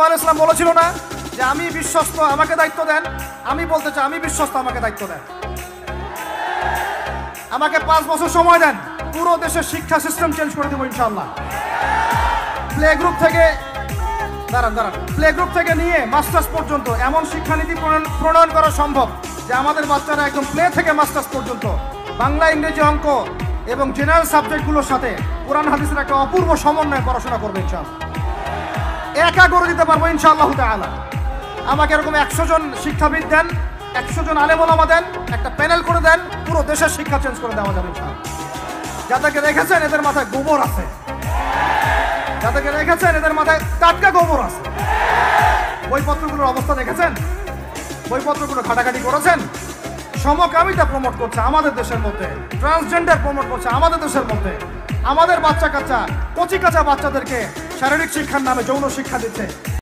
আলাইহিস সালাম বলেছিল না যে আমি বিশ্বস্ত, আমাকে দায়িত্ব দেন? আমি বলতে চাই আমি বিশ্বস্ত, আমাকে দায়িত্ব দেন। আমাকে 5 বছর সময় দেন, পুরো দেশের শিক্ষা সিস্টেম চেঞ্জ করে দেবো ইনশাআল্লাহ। প্লে গ্রুপ থেকে প্লে গ্রুপ থেকে নিয়ে মাস্টার্স পর্যন্ত এমন শিক্ষানীতি প্রণয়ন করা সম্ভব যে আমাদের বাচ্চারা একদম প্লে থেকে মাস্টার্স পর্যন্ত বাংলা, ইংরেজি, অঙ্ক এবং জেনারেল সাবজেক্টগুলোর সাথে কোরআন হাদিসের একটা অপূর্ব সমন্বয়ে পড়াশোনা করবে ইনশাআল্লাহ। একা করে দিতে পারবো ইনশাআল্লাহু তাআলা। আমাকে এরকম 100 জন শিক্ষাবিদ দেন, 100 জন আলেম ওলামা দেন, একটা প্যানেল করে দেন, পুরো দেশের শিক্ষা চেঞ্জ করে দেওয়া যাবে ইনশাআল্লাহ। যাদেরকে রেখেছেন এদের মাথায় গোবর আছে, যাদেরকে রেখেছেন এদের মাথায় টাটকা গোবর আছে। বইপত্রগুলোর অবস্থা দেখেছেন? বইপত্রগুলো ঘাটাঘাটি করেছেন? সমকামিতা প্রমোট করছে আমাদের দেশের মধ্যে, ট্রান্সজেন্ডার প্রমোট করছে আমাদের দেশের মধ্যে, আমাদের বাচ্চা কাচ্চা কচি কাঁচা বাচ্চাদেরকে শারীরিক শিক্ষার নামে যৌন শিক্ষা দিচ্ছে।